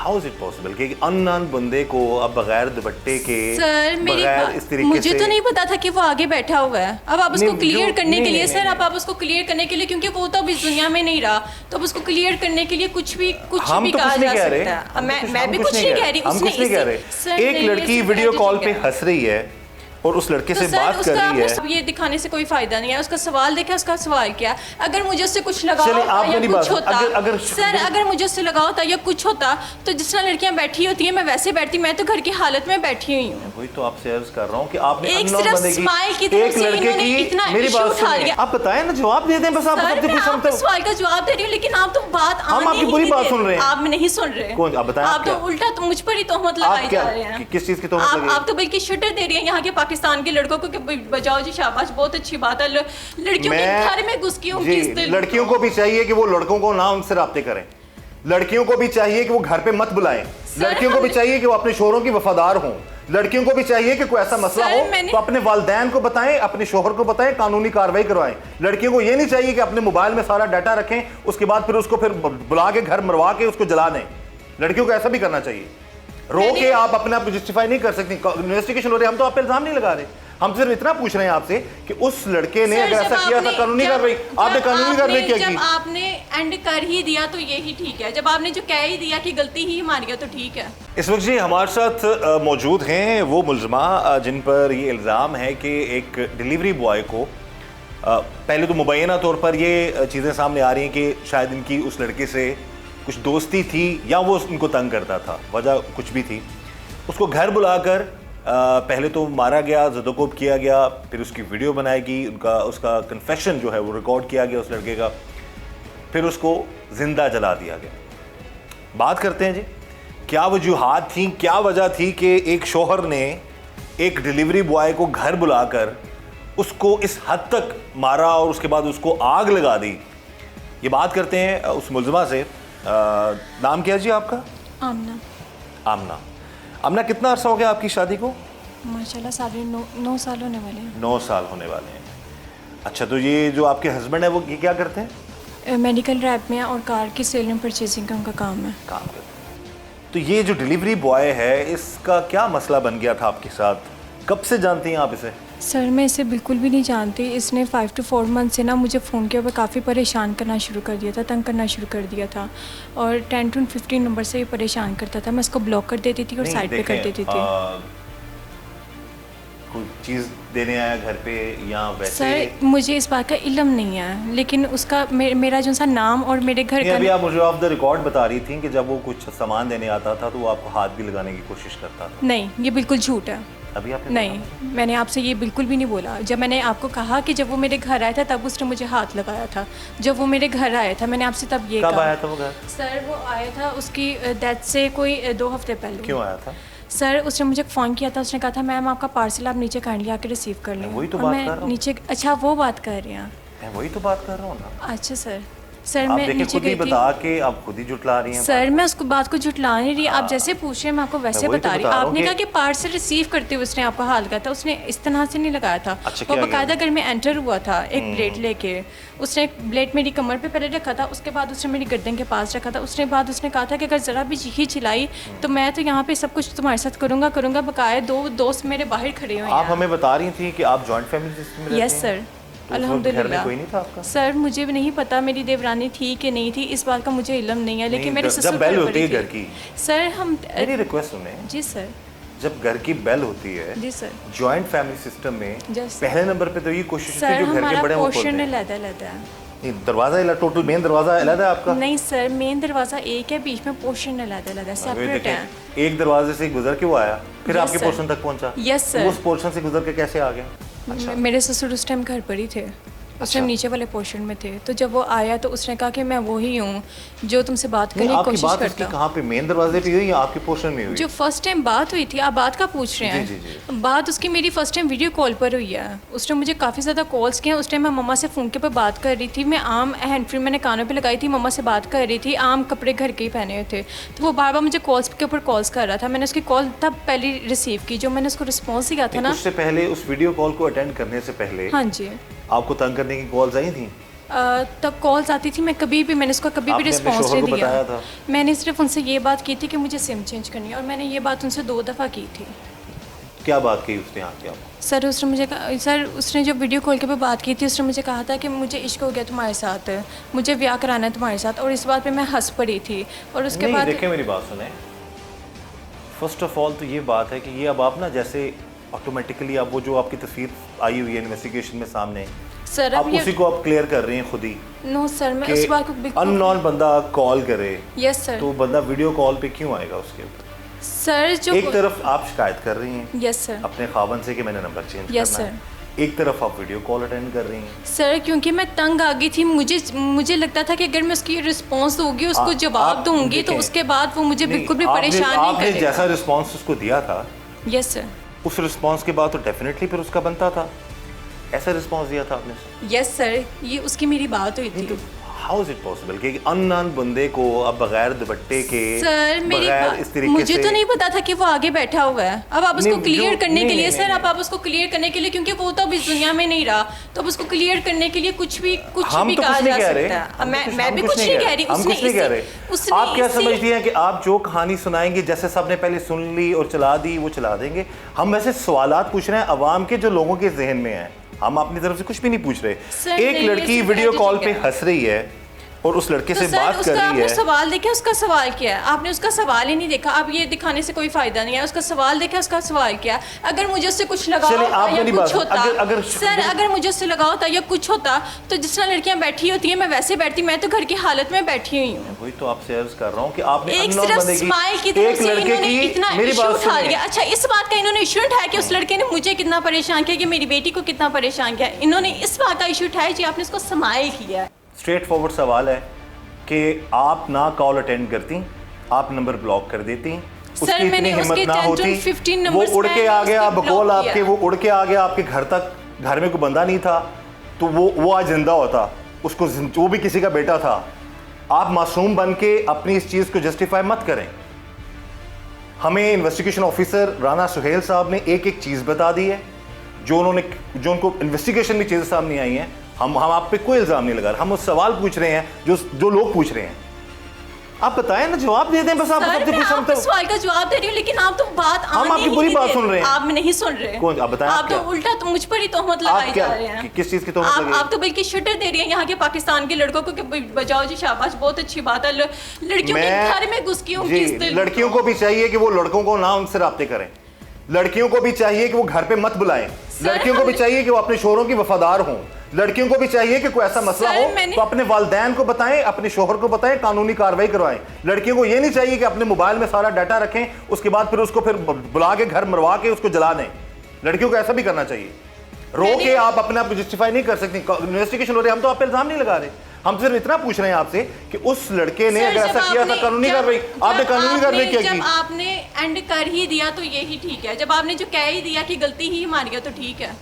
How is it possible कि unknown बंदे को अब बगैर दुपट्टे के सर बगैर इस तरीके मुझे से तो नहीं पता था कि वो आगे बैठा हुआ है। अब आप उसको क्लियर करने के लिए सर आप उसको क्लियर करने के लिए, क्योंकि वो तो अब इस दुनिया में नहीं रहा, तो अब उसको क्लियर करने के लिए कुछ भी कहा जा सकता है। मैं भी कुछ नहीं कह रही, हम कुछ नहीं कह रहे। एक लड़की वीडियो कॉल पे हंस रही है और उस लड़के से बात कर रही है। ये दिखाने से कोई फायदा नहीं है। उसका सवाल देखा, उसका सवाल क्या, अगर मुझे उससे कुछ लगा होता या कुछ होता, सर अगर मुझे उससे लगा होता या कुछ होता तो जिस तरह लड़कियां बैठी होती हैं मैं वैसे बैठती। मैं तो घर की हालत में बैठी हुई हूँ। वही तो आपसे अर्ज कर रहा हूँ कि आपने एक सिर्फ स्माइल की तरफ से इन्होंने इतना मेरी बात सुनिए, आप बताएं ना, जवाब दे दें बस। आप सवाल का जवाब दे रही हूँ लेकिन आप तो बात हम आपकी पूरी बात सुन रहे हैं। आप नहीं सुन रहे। कौन? आप बताएं। आप तो उल्टा तो मुझ पर ही तोहमत लगाई जा रहे हैं। किस चीज की तोहमत लगी? आप तो बल्कि शटर दे रही हैं यहाँ के पाकिस्तान के लड़कों को कि बजाओ जी, शाबाश, बहुत अच्छी बात है। लड़कियों के घर में घुस की लड़कियों को भी चाहिए कि वो लड़कों को ना उनसे राब्ते करें। लड़कियों को भी चाहिए कि वो घर पे मत बुलाएं। लड़कियों को भी चाहिए कि वो अपने शोहरों की वफादार हों। लड़कियों को भी चाहिए कि कोई ऐसा मसला हो तो अपने वालिदैन को बताएं, अपने शोहर को बताएं, कानूनी कार्रवाई करवाएं। लड़कियों को ये नहीं चाहिए कि अपने मोबाइल में सारा डाटा रखें, उसके बाद फिर उसको फिर बुला के घर मरवा के उसको जला दें। लड़कियों को ऐसा भी करना चाहिए। रो के आप अपने आप को जस्टिफाई नहीं कर सकती। इन्वेस्टिगेशन हो रही है, हम तो आप पे इल्जाम नहीं लगा रहे। हम सिर्फ इतना पूछ रहे हैं आपसे कि उस लड़के ने अगर ऐसा किया था कानूनी कार्रवाई, आपने कानूनी कार्रवाई क्या की? जब आपने एंड कर ही दिया तो यही ठीक है। जब आपने जो कह ही दिया कि गलती ही हमारी है तो ठीक है। इस वक्त जी हमारे साथ मौजूद हैं वो मुलजमा जिन पर ये इल्ज़ाम है कि एक डिलीवरी बॉय को पहले तो मुबैना तौर पर ये चीज़ें सामने आ रही हैं कि शायद इनकी उस लड़के से कुछ दोस्ती थी या वो उनको तंग करता था, वजह कुछ भी थी। उसको घर बुलाकर पहले तो मारा गया, ज़दोकोब किया गया, फिर उसकी वीडियो बनाई गई, उसका कन्फेशन जो है वो रिकॉर्ड किया गया उस लड़के का, फिर उसको ज़िंदा जला दिया गया। बात करते हैं जी, क्या वजूहात थी, क्या वजह थी कि एक शोहर ने एक डिलीवरी बॉय को घर बुलाकर उसको इस हद तक मारा और उसके बाद उसको आग लगा दी। ये बात करते हैं उस मुलजमा से। नाम क्या जी आपका? आमना। आमना, आमना कितना अरसा हो गया आपकी शादी को? माशाल्लाह 9 साल होने वाले हैं। 9 साल होने वाले हैं। अच्छा, तो ये जो आपके हस्बैंड है वो ये क्या करते हैं? मेडिकल रैप में और कार की सेल एंड परचेजिंग का उनका काम है। काम करते हैं। तो ये जो डिलीवरी बॉय है इसका क्या मसला बन गया था आपके साथ? कब से जानती हैं आप इसे? सर मैं इसे बिल्कुल भी नहीं जानती। इसने 5 to 4 मंथ से ना मुझे फ़ोन के ऊपर काफ़ी परेशान करना शुरू कर दिया था, तंग करना शुरू कर दिया था और 10 to 15 नंबर से ये परेशान करता था। मैं इसको ब्लॉक कर देती थी और साइड पे कर देती थी। कोई चीज़ देने आया घर पे या वैसे? सर मुझे इस बात का इल्म नहीं है, लेकिन उसका मेरा जो सा नाम और मेरे घर का। अभी आप मुझे ऑफ द रिकॉर्ड बता रही थी कि जब वो कुछ सामान देने आता था तो वो आपको हाथ भी लगाने की कोशिश करता था। नहीं, ये बिल्कुल झूठ है। अभी आपने नहीं, मैंने आपसे ये बिल्कुल भी नहीं बोला। जब मैंने आपको कहा कि जब वो मेरे घर आया था तब उसने मुझे हाथ लगाया था। जब वो मेरे घर आया था मैंने आपसे तब ये कब आया था वो घर? सर वो आया था उसकी डेथ से कोई 2 हफ्ते पहले। क्यों आया था? सर उसने मुझे फ़ोन किया था, उसने कहा था मैम आपका पार्सल आप नीचे काइंडली आके रिसीव कर लें। वही तो बात कर रहा हूँ। नीचे। अच्छा वो बात कर रहे हैं? मैं वही तो बात कर रहा हूँ ना। अच्छा सर मैं नीचे गई थी। बता के आप खुद ही जुटला रही हैं। सर मैं उसको बात को जुटला नहीं रही। आप जैसे पूछ रहे हैं मैं आपको वैसे बता रही हूँ। आपने कहा कि पार्सल रिसीव करते हुए उसने आपको हाथ लगाया था। उसने इस तरह से नहीं लगाया था। वो बाकायदा घर में एंटर हुआ था एक ब्लेड लेके। उसने एक ब्लेड मेरी कमर पे पहले रखा था, उसके बाद उसने मेरी गर्दन के पास रखा था। उसने कहा था कि अगर ज़रा भी ही चिल्लाई तो मैं तो यहाँ पे सब कुछ तुम्हारे साथ करूँगा। बकाया 2 दोस्त मेरे बाहर खड़े हुए हैं। आप हमें बता रही थी कि आप जॉइंट फैमिली सिस्टम में रहती हैं? यस सर, अल्हम्दुलिल्लाह। कोई नहीं था आपका? सर मुझे भी नहीं पता मेरी देवरानी थी कि नहीं थी, इस बात का मुझे इल्म नहीं है, लेकिन मेरे ससुर जब बेल होती है घर की, सर हम मेरी रिक्वेस्ट सुने। जी सर। जब घर की बेल होती है जी सर, जॉइंट फैमिली सिस्टम में पहले नंबर पे तो ये कोशिश होती है जो घर के बड़े हों पोर्शन अलग-अलग है। नहीं, दरवाजा टोटल मेन दरवाजा अलग है आपका? नहीं सर, मेन दरवाजा एक है, बीच में पोर्शन अलग-अलग है, सेपरेट है। एक दरवाजे से गुजर के वो आया, फिर आपके पोर्शन तक पहुंचा? Yes sir. उस पोर्शन से गुजर के कैसे आ गया? अच्छा। मेरे ससुर उस टाइम घर पर ही थे। उस टाइम नीचे वाले पोर्शन में थे। तो जब वो आया तो उसने कहा कि मैं वही हूँ जो तुमसे बात करने की कोशिश करता हूँ। कहाँ पे, मेन दरवाजे पे हुई या आपके पोर्शन में हुई? जो फर्स्ट टाइम बात हुई थी, आप बात का पूछ रहे हैं? जी, जी, जी। बात उसकी मेरी फर्स्ट टाइम वीडियो कॉल पर हुई है। उसने मुझे काफ़ी ज़्यादा कॉल्स किए। उस टाइम मैं मम्मा से फ़ोन के ऊपर बात कर रही थी। मैं आम हैंड फ्री मैंने कानों पे लगाई थी, मम्मा से बात कर रही थी। आम कपड़े घर के ही पहने हुए थे। तो वो बार बार मुझे कॉल्स के ऊपर कॉल्स कर रहा था। मैंने उसकी कॉल तब पहले रिसीव की जो मैंने उसको रिस्पॉन्स दिया था ना। उससे पहले, उस वीडियो कॉल को अटेंड करने से पहले, हाँ जी, आपको तंग करने की कॉल्स आई थी? तब कॉल्स आती थी, मैं कभी भी, मैंने उसका कभी भी आपने अपने रिस्पॉन्स शौहर नहीं को दिया। बताया था? मैंने सिर्फ उनसे ये बात की थी कि मुझे सिम चेंज करनी है, और मैंने ये बात उनसे 2 दफ़ा की थी। क्या बात की उसने आके आपको? सर उसने जो वीडियो कॉल के पे बात की थी, उसने मुझे कहा था कि मुझे इश्क हो गया तुम्हारे साथ, मुझे ब्याह कराना है तुम्हारे साथ, और इस बात पे मैं हंस पड़ी थी। और उसके बाद देखिए मेरी बात सुने, फर्स्ट ऑफ ऑल तो ये बात है कि ये अब आप ना जैसे ऑटोमेटिकली अब वो जो आपकी तस्वीर आई हुई है इन्वेस्टिगेशन में सामने, सर आप उसी को आप क्लियर कर रही हैं खुद ही। नो सर, मैं उस बात को बिल्कुल, अननोन बंदा कॉल करे, यस सर, तो बंदा वीडियो कॉल पे क्यों आएगा उसके ऊपर? सर जो एक तरफ आप शिकायत कर रही हैं यस सर अपने खावन से कि मैंने नंबर चेंज यस करना है, एक तरफ आप वीडियो कॉल अटेंड कर रही हैं। सर क्योंकि मैं तंग आ गई थी, मुझे लगता था कि अगर मैं उसकी रिस्पांस दूंगी, उसको जवाब दूंगी, तो उसके बाद वो मुझे बिल्कुल भी परेशान नहीं आपने करेगा। जैसा रिस्पांस उसको दिया था, यस सर, उस रिस्पांस के बाद तो डेफिनेटली फिर उसका बनता था, ऐसा रिस्पांस दिया था आपने। यस सर, ये उसकी मेरी बात हुई थी। हाउ इज इट पॉसिबल कि अननोन बंदे को अब बगैर दुपट्टे के, सर मेरी इस तरीके मुझे से, तो नहीं पता था कि वो आगे बैठा हुआ है। अब आप उसको क्लियर करने के लिए, सर आप उसको क्लियर करने के लिए, क्योंकि वो तो अब इस दुनिया में नहीं रहा, तो अब उसको क्लियर करने के लिए कुछ भी कहा जा सकता है। मैं भी कुछ नहीं कह रही, हम कुछ नहीं कह रहे। आप क्या समझती हैं कि आप जो कहानी सुनाएंगे, जैसे सबने पहले सुन ली और चला दी, वो चला देंगे? हम वैसे सवालात पूछ रहे हैं अवाम के, जो लोगों के जहन में है, हम अपनी तरफ से कुछ भी नहीं पूछ रहे। एक लड़की वीडियो कॉल पे हंस रही है और उस लड़के से बात कर रही है। आपने सवाल देखा, उसका सवाल क्या है? आपने उसका सवाल ही नहीं देखा। अब ये दिखाने से कोई फायदा नहीं है। उसका सवाल देखा, उसका सवाल क्या है? अगर मुझे उससे कुछ लगा होता या कुछ होता, सर अगर मुझे उससे लगा होता या कुछ होता, तो जिस तरह लड़कियां बैठी होती हैं मैं वैसे बैठती। मैं तो घर की हालत में बैठी हुई हूँ। वही तो आपसे अर्ज कर रहा हूँ कि आपने एक सिर्फ स्माइल की तरफ से इन्होंने इतना इशू उठा लिया। अच्छा, इस बात का इन्होंने इशू उठाया कि उस लड़के ने मुझे कितना परेशान किया, कि मेरी बेटी को कितना परेशान किया। इन्होंने इस बात का इशू उठाया जी आपने उसको स्माइल किया। स्ट्रेट फॉरवर्ड सवाल है कि आप ना कॉल अटेंड करती, आप नंबर ब्लॉक कर देती, सर मैंने उसके 10-15 वो नंबर्स उड़ के आ गया बकौल आपके, वो उड़ के आ गया आपके घर तक, घर में कोई बंदा नहीं था, तो वो आज जिंदा होता, उसको वो भी किसी का बेटा था। आप मासूम बन के अपनी इस चीज़ को जस्टिफाई मत करें। हमें इन्वेस्टिगेशन ऑफिसर राना सुहेल साहब ने एक एक चीज़ बता दी है, जो उनको इन्वेस्टिगेशन में चीज़ें सामने आई हैं। हम आप पे कोई इल्ज़ाम नहीं लगा रहे, हम उस सवाल पूछ रहे हैं जो लोग पूछ रहे हैं। आप बताएं ना, जवाब दे दें बस। आप आपके सवाल का जवाब दे रही हूँ, लेकिन आप तो बात हम आपकी पूरी बात सुन रहे हैं। आप नहीं सुन रहे। कौन? आप बताएं। आप तो उल्टा तो मुझ पर ही तोहमत लगाई जा रहे हैं। किस चीज़ की तोहमत लगी? आप तो बल्कि शटर दे रही हैं यहाँ के पाकिस्तान के लड़कों को कि बजाओ जी, शाबाश, बहुत अच्छी बात है। लड़कियों के घर में घुस के लड़कियों को भी चाहिए कि वो लड़कों को ना उनसे राब्ते करें। लड़कियों को भी चाहिए कि वो घर पे मत बुलाएं। लड़कियों को भी चाहिए कि वो अपने शोहरों की वफादार हों। लड़कियों को भी चाहिए कि कोई ऐसा मसला हो तो अपने वालिदैन को बताएं, अपने शोहर को बताएं, कानूनी कार्रवाई करवाएं। लड़कियों को ये नहीं चाहिए कि अपने मोबाइल में सारा डाटा रखें, उसके बाद फिर उसको बुला के घर मरवा के उसको जला दें। लड़कियों को ऐसा भी करना चाहिए। रो के आप अपने आप को जस्टिफाई नहीं कर सकती। इन्वेस्टिगेशन हो रही है, हम तो आप पे इल्जाम नहीं लगा रहे, हम सिर्फ इतना पूछ रहे हैं आपसे कि उस लड़के ने अगर ऐसा किया था कानूनी कार्रवाई, आपने कानूनी कार्रवाई क्या की? जब आपने एंड कर ही दिया तो यही ठीक है। जब आपने जो कह ही दिया कि गलती ही हमारी है तो ठीक है।